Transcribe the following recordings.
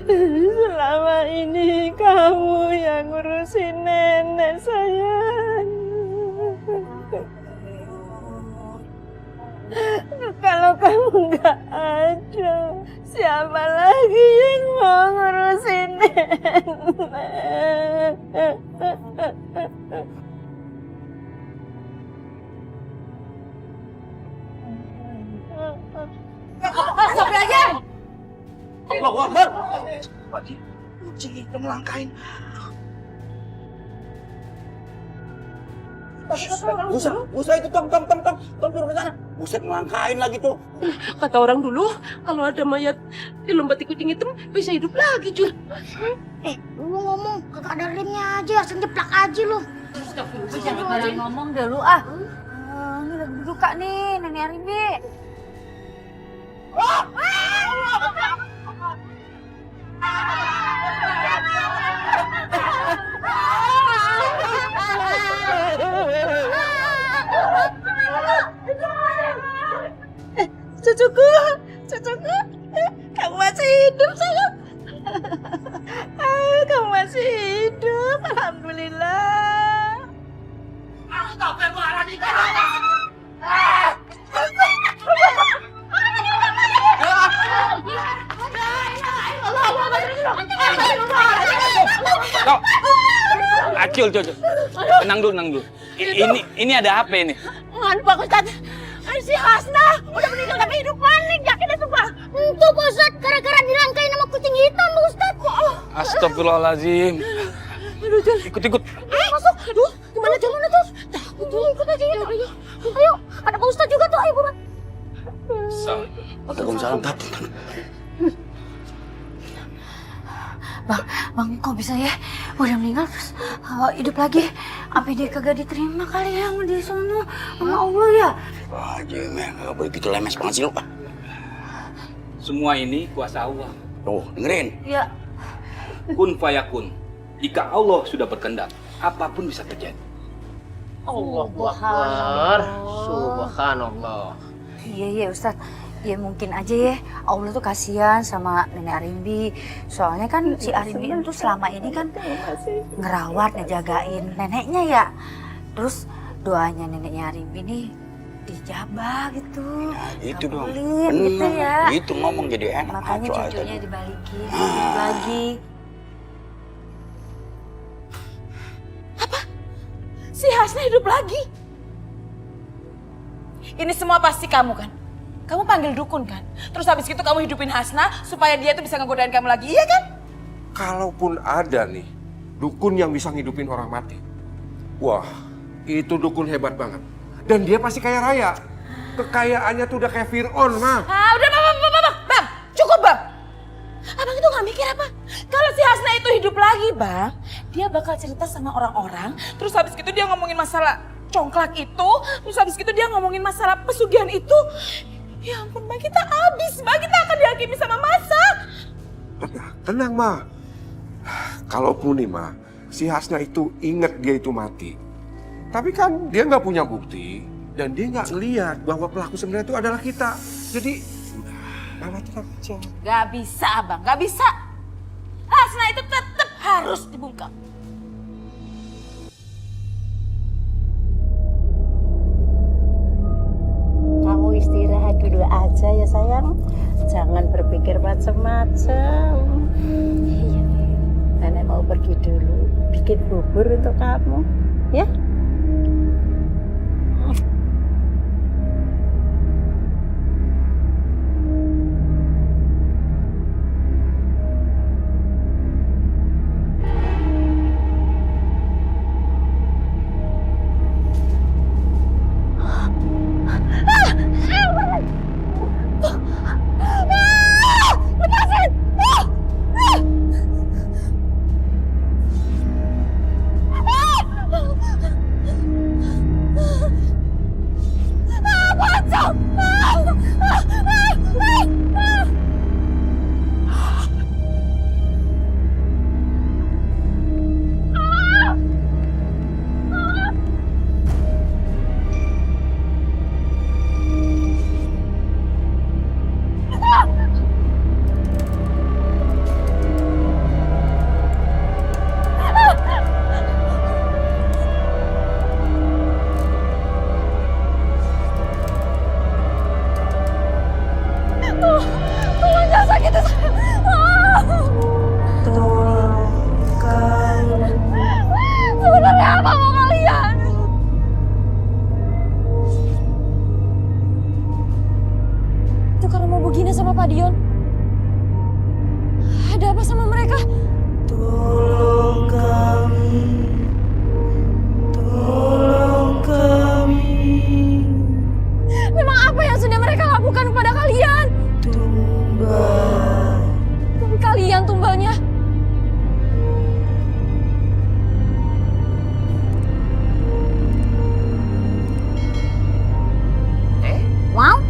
Selama ini kamu yang ngurusin nenek sayang. Kalau kamu nggak ada, siapa lagi yang mau ngurusin nenek? Sampai aja. Allahu Akbar. Pakcik, kucing itu melangkain. Busa itu tong turun ke sana. Buset melangkain lagi tuh. Kata orang dulu, kalau ada mayat di lomba kucing hitam bisa hidup lagi, Jul. Lu ngomong kagak ada remnya aja, asal jeplak aja lu. Jangan banyak ngomong deh lu ah. Ini lagi berduka nih Nenek Arimbi. Cucuku, kamu masih hidup sayang. Kamu masih hidup, alhamdulillah. Astagfirullahaladzim. Kau, acil, tenang dulu. Ini ada apa ini? Nganu Pak Ustadz, si Hasna udah meninggal tapi hidup maning, yakin itu Pak? Itu Pak Ustadz, gara-gara dirangkain sama kucing hitam Pak Ustadz. Astagfirullahaladzim. Aduh, Jul. Ikut. Masuk. Aduh, gimana jalannya tuh? Takut tuh, ikut aja ya. Ayo, ada Pak Ustadz juga tuh, ayo buruan. Waalaikumsalam, Tat. Bang, kok bisa ya? Udah meninggal terus hidup lagi. Apa dia kagak diterima kali ya sama di sana sama Allah ya? Wah, Jimmy, nggak boleh gitu lemes banget sih lu, Pak. Semua ini kuasa Allah. Tuh, dengerin. Ya. Kun fayakun. Jika Allah sudah berkehendak, apapun bisa terjadi. Allahu Akbar. Subhanallah. Iya Ustaz. Ya mungkin aja ya Allah tuh kasihan sama Nenek Arimbi. Soalnya kan si Arimbi itu selama ini kan ngerawat, ngejagain neneknya ya. Terus doanya neneknya Arimbi nih dijabah gitu. Nah, gitu dong. Kabulin, gitu ya. Gitu ngomong jadi enak. Makanya Ngaco aja. cucunya dibalikin hidup lagi. Si Hasna hidup lagi. Ini semua pasti kamu kan? Kamu panggil dukun kan? Terus habis itu kamu hidupin Hasna supaya dia tuh bisa ngegodain kamu lagi, iya kan? Kalaupun ada nih dukun yang bisa ngidupin orang mati, wah itu dukun hebat banget. Dan dia pasti kaya raya. Kekayaannya tuh udah kayak Fir'aun, mah. Ah, udah bang, cukup bang. Abang itu nggak mikir apa? Kalau si Hasna itu hidup lagi bang, dia bakal cerita sama orang-orang. Terus habis itu dia ngomongin masalah congklak itu. Terus habis itu dia ngomongin masalah pesugihan itu. Ya ampun bang, kita habis bang, kita akan dihakimi sama masa. Tenang, mah. Kalaupun nih, mah, si Hasna itu inget dia itu mati. Tapi kan dia nggak punya bukti dan dia nggak ngeliat bahwa pelaku sebenarnya itu adalah kita. Jadi, Mama tenang aja. Gak bisa bang, gak bisa. Hasna itu tetap harus dibungkam. Kamu istirahat dulu aja ya sayang. Jangan berpikir macam-macam. Iya. Nenek mau pergi dulu. Bikin bubur untuk kamu. Ya? Tolong jangan sakitin saya. Sebenarnya apa mau kalian? Itu karena mau begini sama Pak Dion. Ada apa sama mereka? Memang apa yang sudah mereka lakukan kepada kalian? Dan kalian tumbalnya. Wow,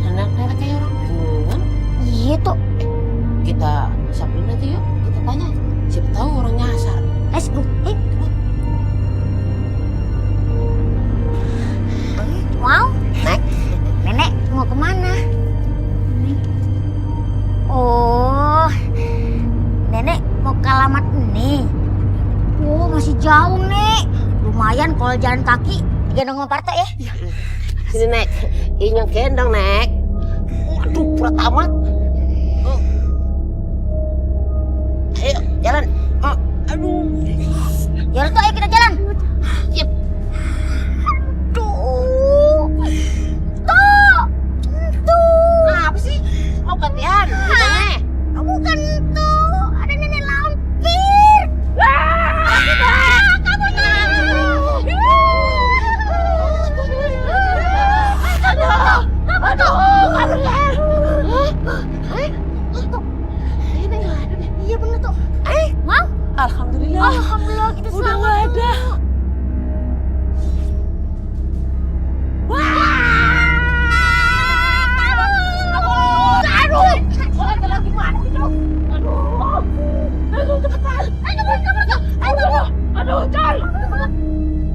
Anak-anak kayak orang buruan. iya tuh. Kita samperin aja yuk. Kita tanya. Siapa tahu orangnya asar. Let's go. Wow, nenek mau kemana? Oh, nenek mau ke alamat ini. Oh, masih jauh nek. Lumayan kalau jalan kaki digendong sama Pak RT ya. Sini Nek. Inyong gendong Nek. Waduh, berat amat. Ayo, jalan. Aduh. Jalan tuh, ayo kita jalan. Yep. Tuh, tuh. Apa sih? Mau gantian? Nek. Bukan tuh, ada nenek lampir. Kamu tuh. Iya bener tuh. Mau? Alhamdulillah. Alhamdulillah kita Udah selamat. nggak ada.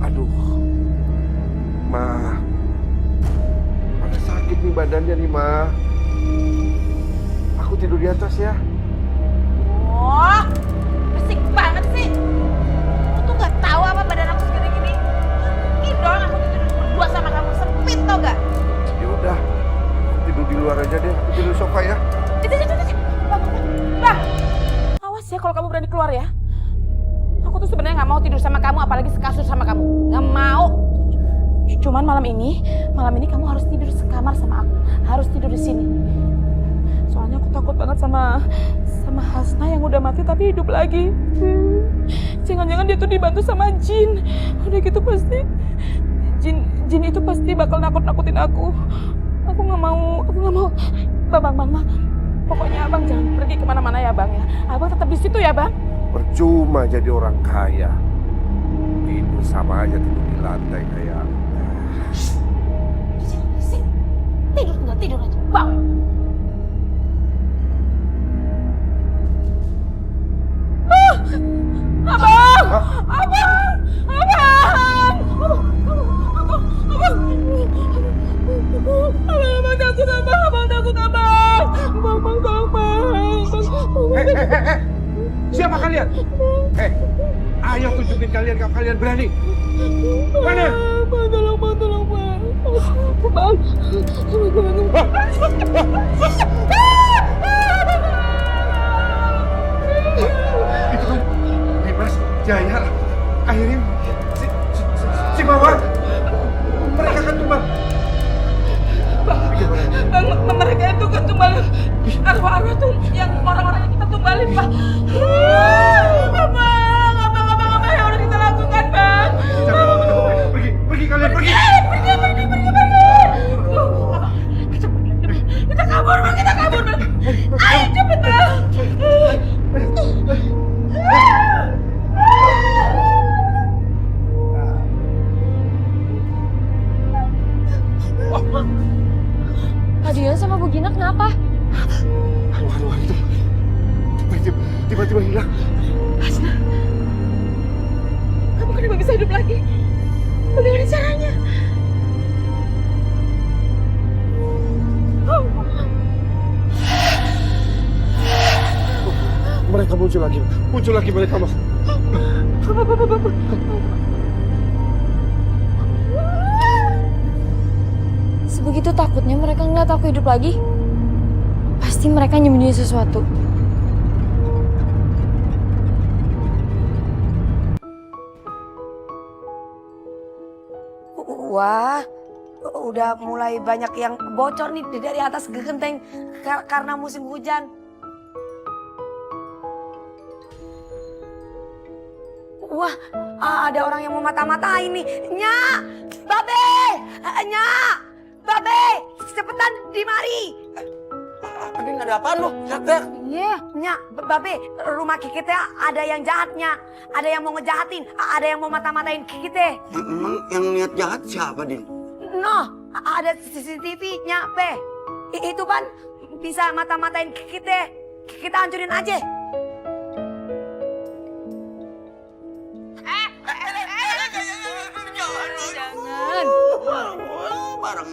Aduh, Ma. Mana sakit nih badannya nih, Ma. Aku tidur di atas ya. Wah, berisik banget sih. Lu tuh nggak tahu apa badan aku segede gini. Ini dong aku tidur berdua sama kamu, sempit tau gak? Ya udah, tidur di luar aja deh. Aku tidur di sofa ya. Bang, awas ya kalau kamu berani keluar ya. Aku tuh sebenarnya nggak mau tidur sama kamu, apalagi sekasur sama kamu. Nggak mau. Cuman malam ini kamu harus tidur sekamar sama aku. Harus tidur di sini. Soalnya aku takut banget sama Hasna yang udah mati tapi hidup lagi. Jangan-jangan dia tuh dibantu sama jin. Udah gitu pasti jin itu pasti bakal nakut-nakutin aku. Aku nggak mau. Bang. Pokoknya abang jangan pergi kemana-mana ya bang ya. Abang tetap di situ ya bang. Percuma jadi orang kaya. Tidur sama aja tidur di lantai kayak. Tidur nggak tidur aja bang. Siapa kalian? Ayo tunjukin kalian kalau kalian berani. Mana? Tolong bang. Itu kan Bebas, Jaya, akhirnya si Mawar. Mereka kan tumbang. Bang, mereka itu kan tumbalin arwah-arwah tuh yang orang-orang yang kita tumbalin, Pak. Apa yang udah kita lakukan, Bang? Pergi kalian, pergi. Pergi. Kita kabur, Bang. Ayo, cepet, Bang. Adian sama Bu Gina kenapa? Arwah itu tiba-tiba hilang. Hasna, kamu kenapa bisa hidup lagi? Bagaimana caranya? Mereka muncul lagi mereka, Mas. Sebegitu takutnya mereka ngeliat aku hidup lagi. Pasti mereka nyembunyiin sesuatu. Wah, udah mulai banyak yang bocor nih dari atas genteng karena musim hujan. Wah, ada orang yang mau mata-matain nih. Nyak, Babe, Nyak, Babe, cepetan di mari. Adin, ada apaan lu? Teriak-teriak. Iya, Nyak, Babe, rumah Kiki teh ada yang jahatnya. Ada yang mau ngejahatin, ada yang mau mata-matain Kiki teh. Emang yang niat jahat siapa, Din? No, ada CCTV-nya, Be. Itu kan bisa mata-matain Kiki teh. Kita hancurin aja. Jangan. Bareng.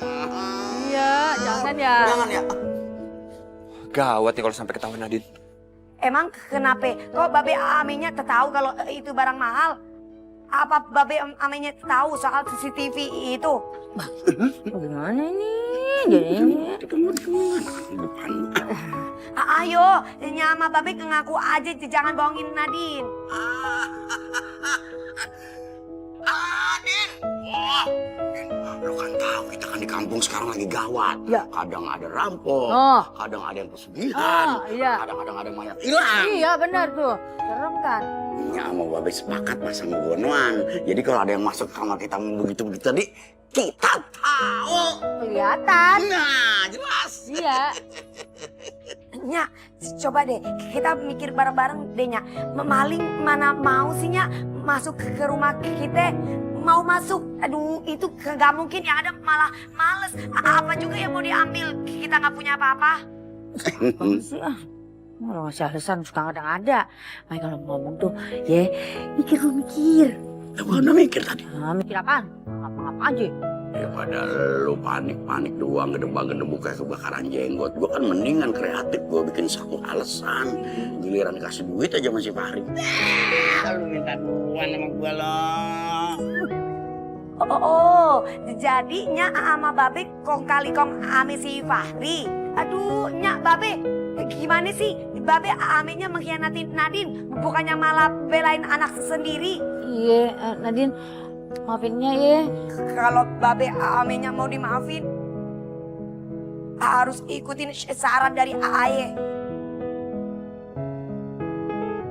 Iya, jangan ya. Jangan ya. Gawat nih kalau sampai ketahuan Nadine. Emang kenapa? Kok Babe Aminya tahu kalau itu barang mahal? Apa Babe Aminya tahu soal CCTV itu? Gimana ini? Jadinya. Ayo, nyama Babe ngaku aja, jangan bohongin Nadine. Adin! Wah, lu kan tahu kita kan di kampung sekarang lagi gawat. Ya. Kadang ada rampok, Oh. kadang ada yang pesugihan, Iya. kadang-kadang ada mayat hilang. Iya benar tuh. Serem kan? Nya sama Babe sepakat pasang gonoan. Jadi kalau ada yang masuk kamar kita begitu-begitu tadi, kita tahu. Kelihatan. Nah, jelas. Iya. Nya, coba deh kita mikir bareng-bareng deh, Nya. Maling mana mau sih, Nya, masuk ke rumah kita? Mau masuk, aduh itu gak mungkin, yang ada malah males. Apa juga yang mau diambil, kita nggak punya apa-apa. Apa sih ah? Kalau ngasih alasan suka ngada-ngada. Makanya kalau ngomong tuh, ya mikir. Ya gua udah mikir tadi. Nah, mikir apaan? Ngapa-ngapa aja. Daripada lu panik-panik doang, gedebak-gedebuk kayak kebakaran jenggot. Gua kan mendingan kreatif, gua bikin satu alasan. Giliran kasih duit aja masih Fahri. Lu minta duan sama gua loh. Oh, jadinya sama Babe kong kali kong ame si Fahri. Aduh, Nya Babe, gimana sih? Babe amenya mengkhianati Nadine, bukannya malah belain anak sendiri. Iya, Nadine, maafinnya ya. Kalau Babe amenya mau dimaafin, harus ikutin saran dari Aye.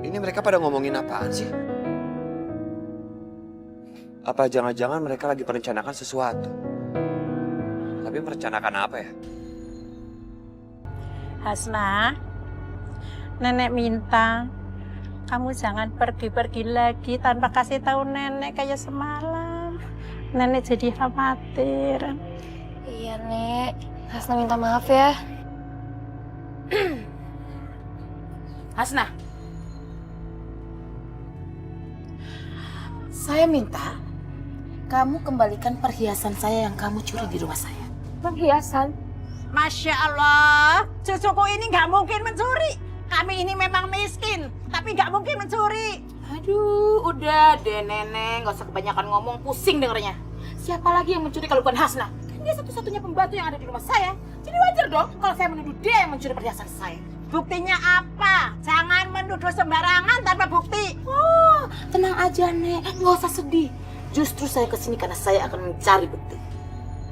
Ini mereka pada ngomongin apaan sih? Apa jangan-jangan mereka lagi merencanakan sesuatu? Tapi merencanakan apa ya? Hasna, nenek minta kamu jangan pergi-pergi lagi tanpa kasih tahu nenek kayak semalam. Nenek jadi khawatir. Iya, Nek. Hasna minta maaf ya. Hasna, saya minta kamu kembalikan perhiasan saya yang kamu curi di rumah saya. Perhiasan. Masya Allah, cucuku ini nggak mungkin mencuri. Kami ini memang miskin, tapi nggak mungkin mencuri. Aduh, udah deh nenek, nggak usah kebanyakan ngomong, pusing dengernya. Siapa lagi yang mencuri kalau bukan Hasna? Kan dia satu-satunya pembantu yang ada di rumah saya. Jadi wajar dong kalau saya menuduh dia yang mencuri perhiasan saya. Buktinya apa? Jangan menuduh sembarangan tanpa bukti. Oh, tenang aja nek, nggak usah sedih. Justru saya kesini karena saya akan mencari bukti.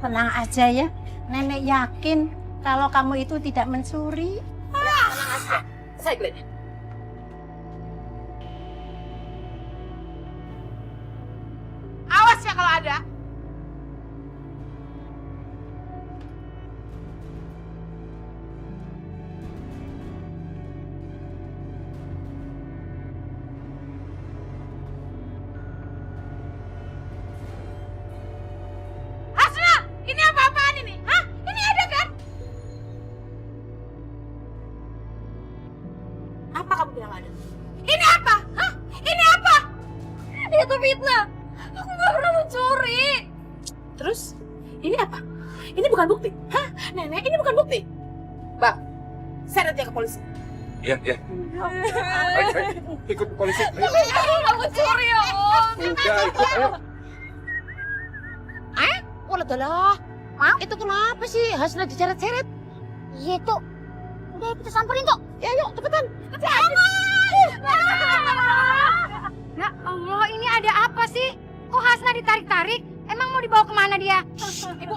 Tenang aja ya, nenek yakin kalau kamu itu tidak mencuri. Tenang aja, saya geledah. Awas ya kalau ada. Hasna, ini apa-apaan ini? Hah? Ini ada kan? Apa kamu bilang ada? Ini apa? Hah? Ini apa? Itu fitnah. Aku nggak pernah mencuri. Terus, ini apa? Ini bukan bukti. Hah? Nenek, ini bukan bukti. Bang, seret dia ke polisi. Iya, iya. Ayo, ikut polisi. Ayo. Aku nggak mencuri ya, Om. Udah, ikut. Ayo. Walah, itu kenapa sih Hasna diseret-seret? Iya tuh, Udah kita samperin tuh. Ya yuk cepetan. Ya Allah, ini ada apa sih? Kok Hasna ditarik-tarik? Emang mau dibawa kemana dia? Ibu,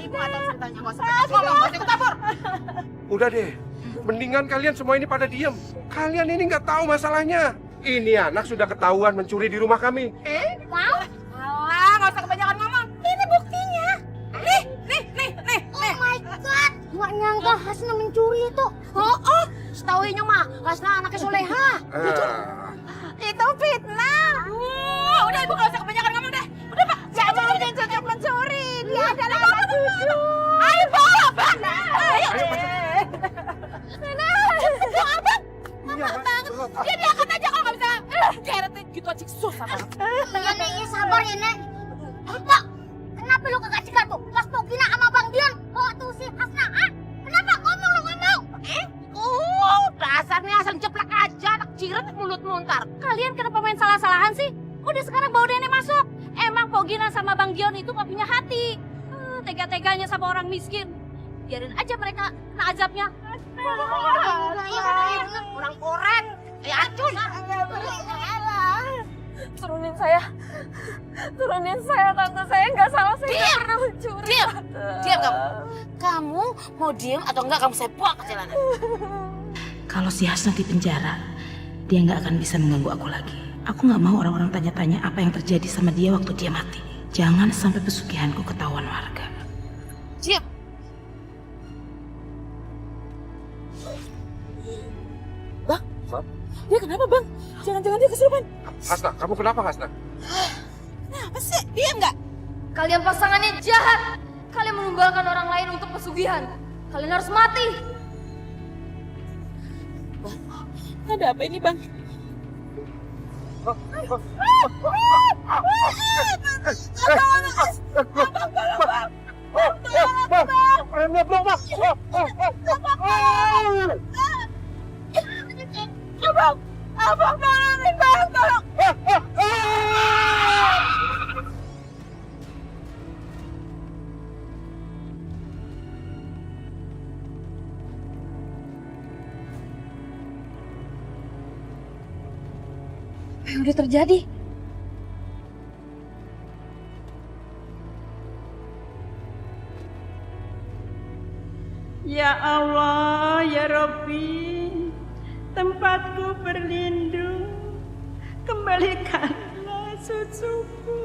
ibu atau ceritanya nggak usah ngomong, nggak usah ikut campur. Udah deh, mendingan kalian semua ini pada diem. Kalian ini nggak tahu masalahnya. Ini anak sudah ketahuan mencuri di rumah kami. Wow. Alah, nggak usah kebanyakan ngomong. Ini buktinya. Nih. Oh my God. Nggak nyangka Hasna mencuri itu. Oh, setahuinya mah Hasna anaknya soleha. Itu fitnah. Udah ibu nggak usah kebanyakan ngomong deh. Udah pak. Jangan mungkin cucu mencuri. Dia adalah anak cucu. Ayo bawa pak. Ayo. Dia diangkat aja kalau nggak bisa. Keretnya gitu aja susah banget. Iya nek, ya sabar ya nek. Pak, kenapa lu kagak cegat tuh? Pas Pogina sama Bang Dion bawa tuh si Hasna, ah? Kenapa ngomong lu ngomong? Dasarnya asal jeplak aja, anak jirat mulutmu ntar. Kalian kenapa main salah-salahan sih? Udah sekarang bawa nenek masuk. Emang Pogina sama Bang Dion itu gak punya hati. Tega-teganya sama orang miskin. Biarin aja mereka kena azabnya. Orang korek, acun. Turunin saya. Tante saya nggak salah. Saya nggak pernah mencuri. Diam kamu. Kamu mau diem atau enggak kamu saya buang ke jalanan. Kalau si Hasna di penjara, dia nggak akan bisa mengganggu aku lagi. Aku nggak mau orang-orang tanya-tanya apa yang terjadi sama dia waktu dia mati. Jangan sampai pesugihanku ketahuan warga. Diam. Bang, dia kenapa bang? Jangan-jangan dia kesurupan. Hasna, kamu kenapa Hasna? Apa sih? Diam nggak? Kalian pasangannya jahat. Kalian menumbalkan orang lain untuk pesugihan. Kalian harus mati. Ada apa ini bang? Abang tolongin bang, tolong. Apa yang udah terjadi? Ya Allah, ya Rabbi, tempatku berlindung, kembalikanlah cucuku,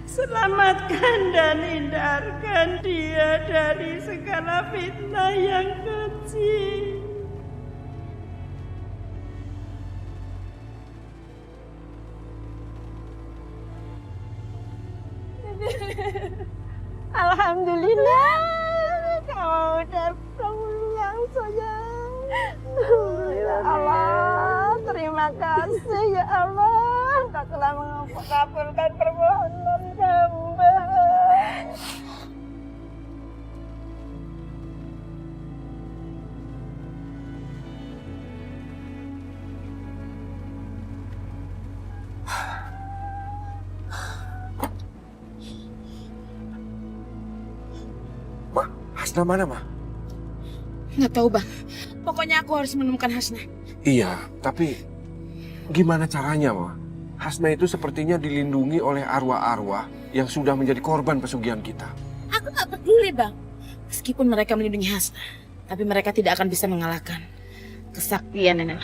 selamatkan dan hindarkan dia dari segala fitnah yang keji. Alhamdulillah, kau udah pulang sayang. Alhamdulillah Allah, terima kasih ya Allah, Kau telah mengabulkan permohonan hamba. Hasna mana, Ma? Nggak tahu bang. Pokoknya aku harus menemukan Hasna. Iya, tapi gimana caranya, Ma? Hasna itu sepertinya dilindungi oleh arwah-arwah yang sudah menjadi korban pesugihan kita. Aku nggak peduli bang. Meskipun mereka melindungi Hasna, tapi mereka tidak akan bisa mengalahkan kesaktian nenek.